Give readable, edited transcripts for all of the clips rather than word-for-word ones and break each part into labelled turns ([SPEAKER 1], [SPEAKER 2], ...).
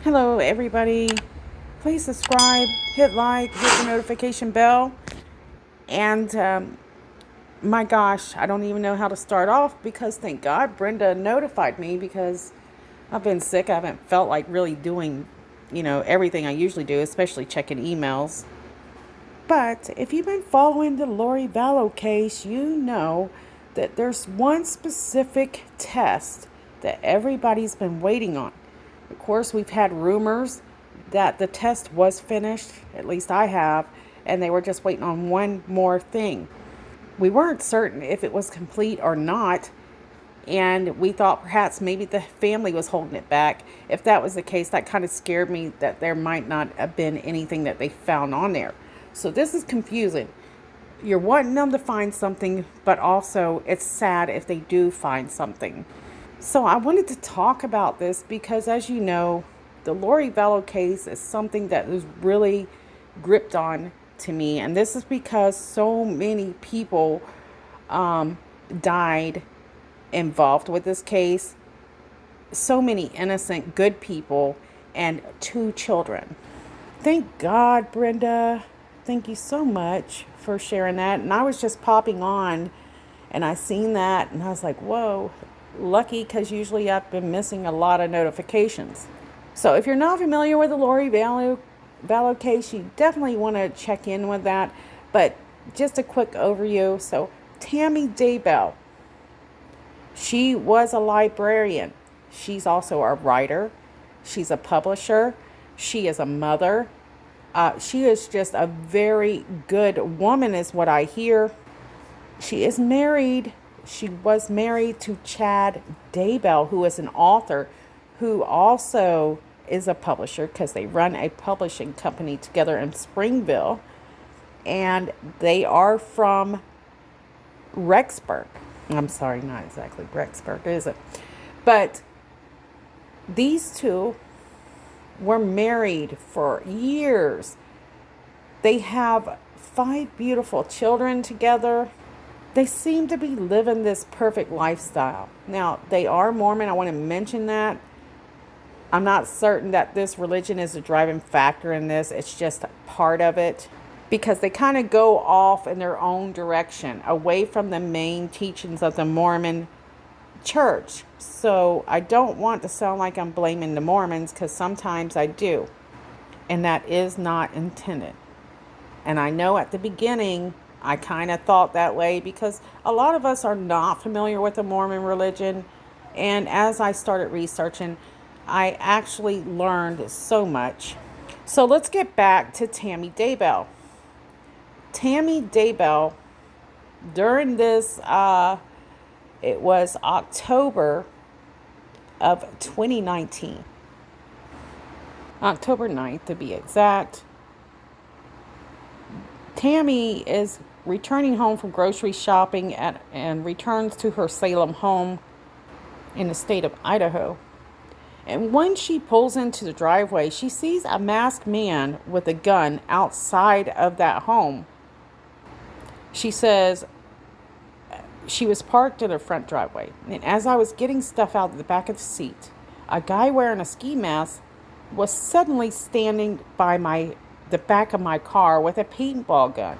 [SPEAKER 1] Hello, everybody. Please subscribe, hit like, hit the notification bell. And my gosh, I don't even know how to start off because thank God Brenda notified me because I've been sick. I haven't felt like really doing, everything I usually do, especially checking emails. But if you've been following the Lori Vallow case, you know that there's one specific test that everybody's been waiting on. Of course, we've had rumors that the test was finished, at least I have, and they were just waiting on one more thing. We weren't certain if it was complete or not, and we thought perhaps maybe the family was holding it back. If that was the case, that kind of scared me that there might not have been anything that they found on there. So this is confusing. You're wanting them to find something, but also it's sad if they do find something. So I wanted to talk about this because, as you know, the Lori Vallow case is something that is really gripped on to me. And this is because so many people died involved with this case. So many innocent, good people and 2 children. Thank God, Brenda. Thank you so much for sharing that. And I was just popping on and I seen that and I was like, whoa, lucky, because usually I've been missing a lot of notifications. So if you're not familiar with the Lori Vallow case, you definitely want to check in with that. But just a quick overview. So Tammy Daybell, she was a librarian. She's also a writer. She's a publisher. She is a mother. She is just a very good woman is what I hear. She is married. She was married to Chad Daybell, who is an author, who also is a publisher because they run a publishing company together in Springville. And they are from Rexburg. I'm sorry, not exactly Rexburg, is it? But these two were married for years. They have 5 beautiful children together. They seem to be living this perfect lifestyle. Now, they are Mormon. I want to mention that. I'm not certain that this religion is a driving factor in this. It's just part of it because they kind of go off in their own direction, away from the main teachings of the Mormon church. So I don't want to sound like I'm blaming the Mormons because sometimes I do. And that is not intended. And I know at the beginning I kind of thought that way because a lot of us are not familiar with the Mormon religion. And as I started researching, I actually learned so much. So let's get back to Tammy Daybell. Tammy Daybell, during this, it was October of 2019. October 9th to be exact. Tammy is returning home from grocery shopping and returns to her Salem home in the state of Idaho. And when she pulls into the driveway, she sees a masked man with a gun outside of that home. She says she was parked in her front driveway. And as I was getting stuff out of the back of the seat, a guy wearing a ski mask was suddenly standing by the back of my car with a paintball gun.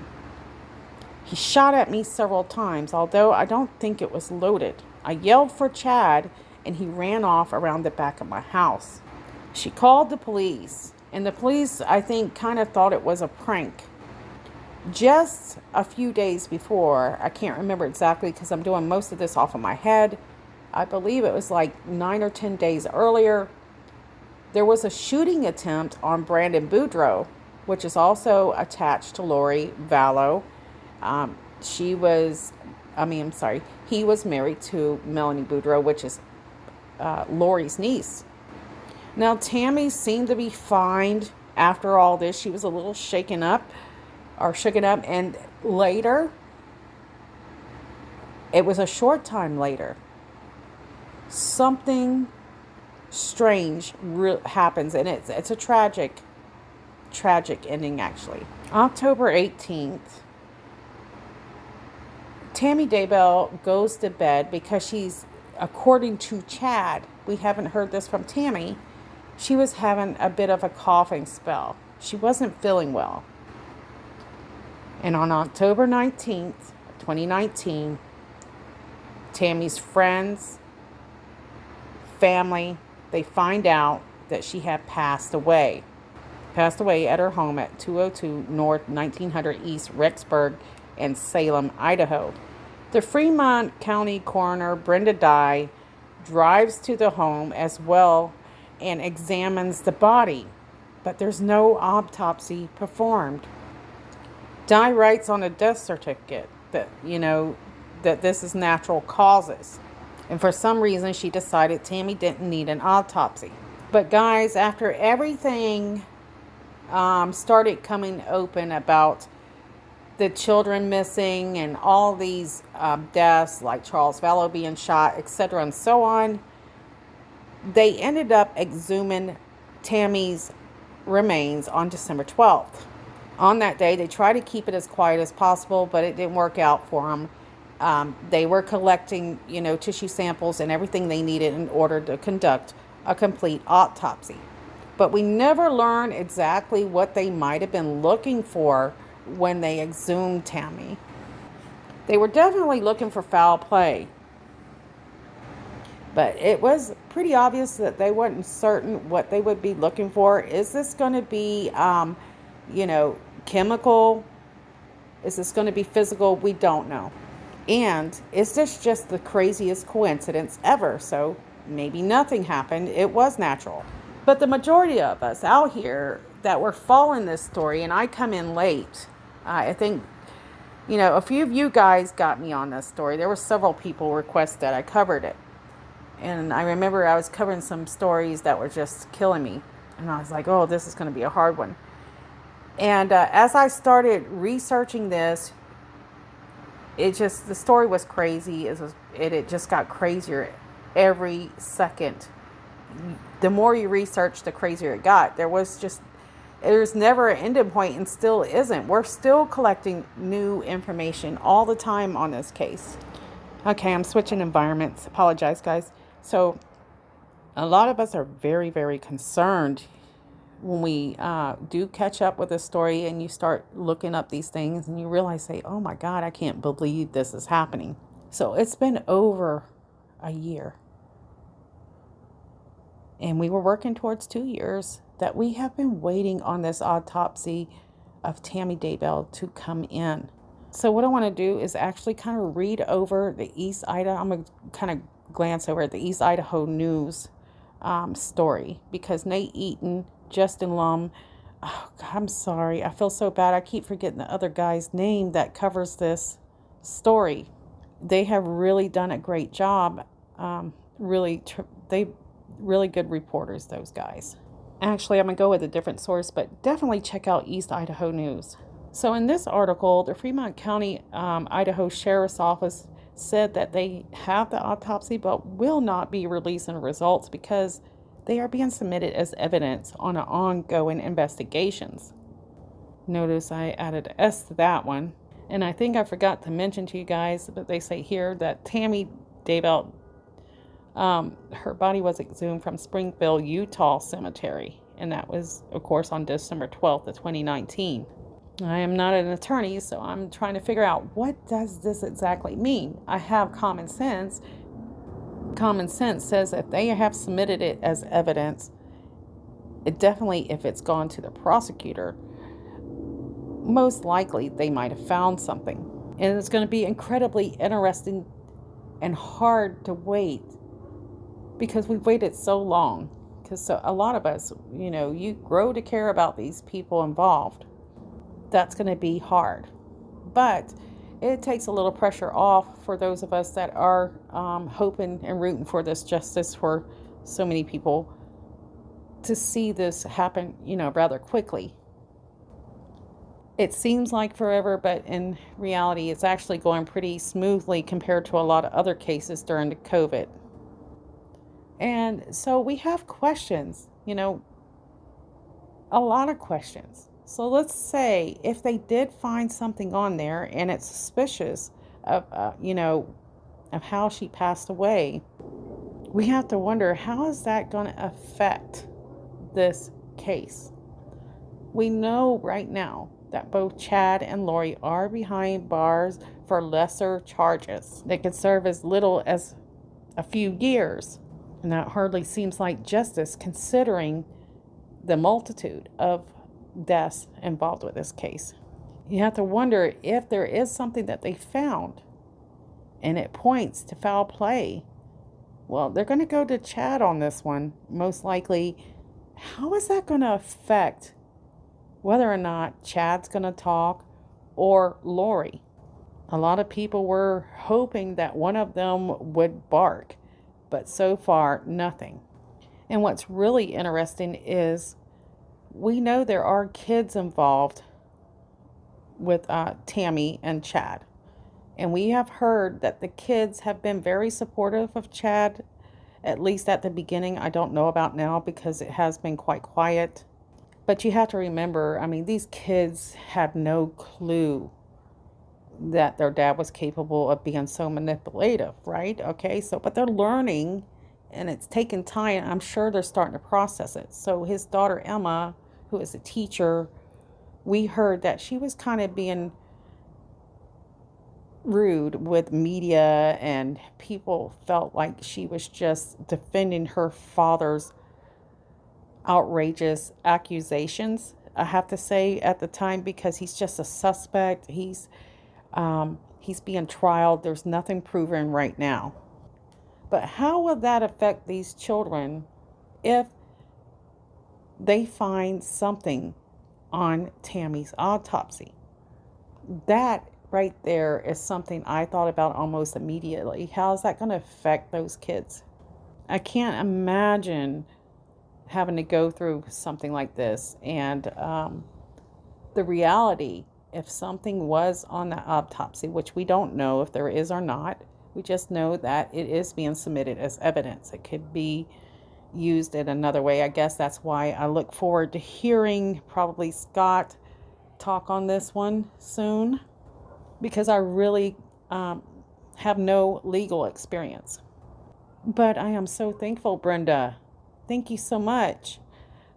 [SPEAKER 1] He shot at me several times, although I don't think it was loaded. I yelled for Chad, and he ran off around the back of my house. She called the police, and the police, I think, kind of thought it was a prank. Just a few days before, I can't remember exactly because I'm doing most of this off of my head, I believe it was like 9 or 10 days earlier, there was a shooting attempt on Brandon Boudreaux, which is also attached to Lori Vallow. He was married to Melanie Boudreaux, which is Lori's niece. Now, Tammy seemed to be fine after all this. She was a little shaken up, and later, it was a short time later, something strange happens, and it's a tragic ending, actually. October 18th, Tammy Daybell goes to bed because she's, according to Chad, we haven't heard this from Tammy, She was having a bit of a coughing spell. She wasn't feeling well. And on October 19th, 2019, Tammy's friends, family, they find out that she had passed away. Passed away at her home at 202 North 1900 East Rexburg in Salem, Idaho. The Fremont County Coroner, Brenda Dye, drives to the home as well and examines the body, but there's no autopsy performed. Dye writes on a death certificate that, that this is natural causes. And for some reason, she decided Tammy didn't need an autopsy. But guys, after everything started coming open about the children missing and all these deaths, like Charles Vallow being shot, etc., and so on, they ended up exhuming Tammy's remains on December 12th. On that day, they tried to keep it as quiet as possible, but it didn't work out for them. They were collecting, tissue samples and everything they needed in order to conduct a complete autopsy. But we never learned exactly what they might have been looking for when they exhumed Tammy. They were definitely looking for foul play. But it was pretty obvious that they weren't certain what they would be looking for. Is this going to be, chemical? Is this going to be physical? We don't know. And is this just the craziest coincidence ever? So maybe nothing happened. It was natural. But the majority of us out here that were following this story, and I come in late, I think, a few of you guys got me on this story. There were several people request that I covered it. And I remember I was covering some stories that were just killing me. And I was like, oh, this is going to be a hard one. And as I started researching this, the story was crazy. It just got crazier every second. The more you research, the crazier it got. There's never an ending point, and still isn't. We're still collecting new information all the time on this case. Okay, I'm switching environments. Apologize, guys. So a lot of us are very, very concerned when we do catch up with a story and you start looking up these things and you realize, say, oh my God, I can't believe this is happening. So it's been over a year. And we were working towards 2 years that we have been waiting on this autopsy of Tammy Daybell to come in. So what I want to do is actually kind of read over the East Idaho. I'm going to kind of glance over at the East Idaho News story, because Nate Eaton, Justin Lum, oh God, I'm sorry. I feel so bad. I keep forgetting the other guy's name that covers this story. They have really done a great job. They really good reporters, those guys. Actually, I'm going to go with a different source, but definitely check out East Idaho News. So in this article, the Fremont County, Idaho Sheriff's Office said that they have the autopsy but will not be releasing results because they are being submitted as evidence on ongoing investigations. Notice I added an S to that one. And I think I forgot to mention to you guys, but they say here that Tammy Daybell, her body was exhumed from Springfield, Utah Cemetery. And that was, of course, on December 12th of 2019. I am not an attorney, so I'm trying to figure out, what does this exactly mean? I have common sense. Common sense says if they have submitted it as evidence, it definitely, if it's gone to the prosecutor, most likely they might have found something. And it's going to be incredibly interesting and hard to wait, because we've waited so long. Because a lot of us, you grow to care about these people involved. That's going to be hard. But it takes a little pressure off for those of us that are hoping and rooting for this justice for so many people to see this happen, rather quickly. It seems like forever, but in reality, it's actually going pretty smoothly compared to a lot of other cases during the COVID. And so we have questions, a lot of questions. So let's say if they did find something on there and it's suspicious of, of how she passed away, we have to wonder, how is that going to affect this case. We know right now that both Chad and Lori are behind bars for lesser charges. They could serve as little as a few years. And that hardly seems like justice considering the multitude of deaths involved with this case. You have to wonder if there is something that they found and it points to foul play. Well, they're going to go to Chad on this one, most likely. How is that going to affect whether or not Chad's going to talk or Lori? A lot of people were hoping that one of them would bark, but so far, nothing. And what's really interesting is we know there are kids involved with Tammy and Chad. And we have heard that the kids have been very supportive of Chad, at least at the beginning. I don't know about now because it has been quite quiet. But you have to remember, I mean, these kids had no clue that their dad was capable of being so manipulative, right? Okay, so, but they're learning and it's taken time. I'm sure they're starting to process it. So his daughter, Emma, who is a teacher, we heard that she was kind of being rude with media and people felt like she was just defending her father's outrageous accusations, I have to say, at the time, because he's just a suspect. He's being trialed. There's nothing proven right now. But how will that affect these children if they find something on Tammy's autopsy? That right there is something I thought about almost immediately. How is that going to affect those kids? I can't imagine having to go through something like this. And the reality, if something was on the autopsy, which we don't know if there is or not, we just know that it is being submitted as evidence. It could be used in another way. I guess that's why I look forward to hearing probably Scott talk on this one soon, because I really have no legal experience. But I am so thankful, Brenda. Thank you so much.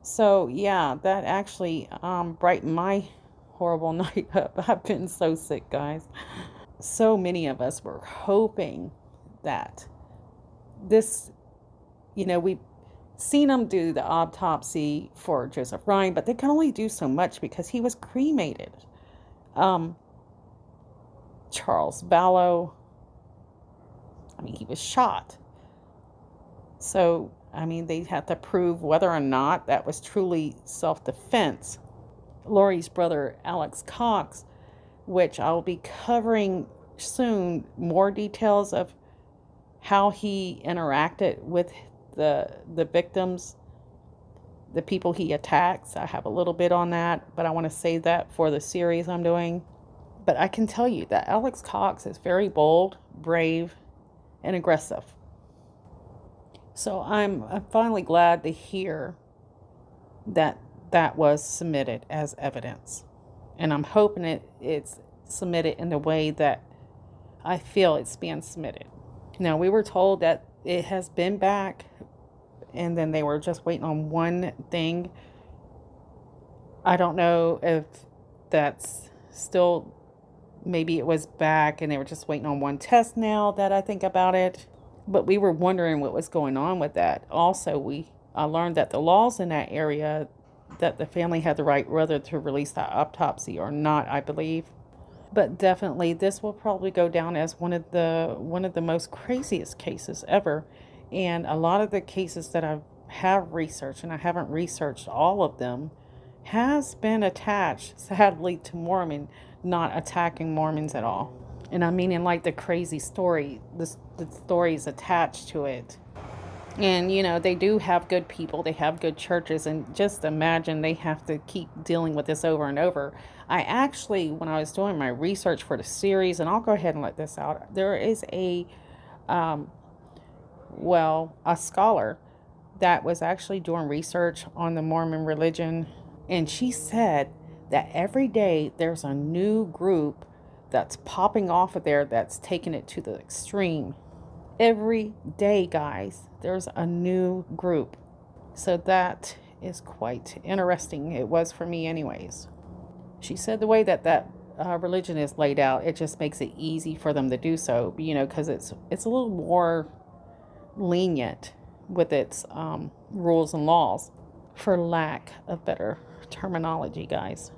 [SPEAKER 1] So yeah, that actually brightened my horrible night up. I've been so sick, guys. So many of us were hoping that this, we've seen them do the autopsy for Joseph Ryan, but they can only do so much because he was cremated. Charles Vallow, he was shot. So, they had to prove whether or not that was truly self-defense. Lori's brother, Alex Cox, which I'll be covering soon, more details of how he interacted with the victims, the people he attacks. I have a little bit on that, but I want to save that for the series I'm doing. But I can tell you that Alex Cox is very bold, brave, and aggressive. So I'm finally glad to hear that was submitted as evidence. And I'm hoping it's submitted in the way that I feel it's being submitted. Now, we were told that it has been back, and then they were just waiting on one thing. I don't know if that's still, maybe it was back and they were just waiting on one test now that I think about it. But we were wondering what was going on with that. Also, I learned that the laws in that area, that the family had the right whether to release that autopsy or not, I believe. But definitely, this will probably go down as one of the most craziest cases ever. And a lot of the cases that I have researched, and I haven't researched all of them, has been attached, sadly, to Mormon, not attacking Mormons at all. And I mean in like the crazy story, the stories attached to it. And, they do have good people. They have good churches. And just imagine they have to keep dealing with this over and over. I actually, when I was doing my research for the series, and I'll go ahead and let this out, there is a scholar that was actually doing research on the Mormon religion. And she said that every day there's a new group that's popping off of there that's taking it to the extreme. Every day, guys, there's a new group. So that is quite interesting. It was for me anyways. She said the way that religion is laid out, it just makes it easy for them to do so, because it's a little more lenient with its rules and laws, for lack of better terminology, guys.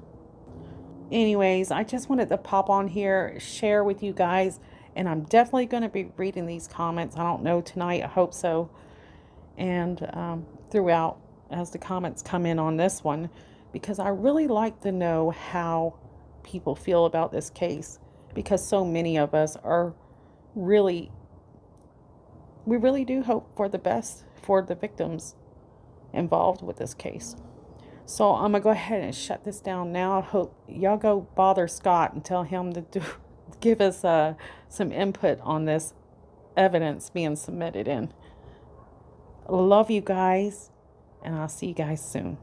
[SPEAKER 1] Anyways, I just wanted to pop on here, share with you guys, and I'm definitely going to be reading these comments. I don't know tonight, I hope so, and throughout as the comments come in on this one, because I really like to know how people feel about this case, because so many of us are we really do hope for the best for the victims involved with this case. So I'm gonna go ahead and shut this down now. I hope y'all go bother Scott and tell him to give us some input on this evidence being submitted in. Love you guys, and I'll see you guys soon.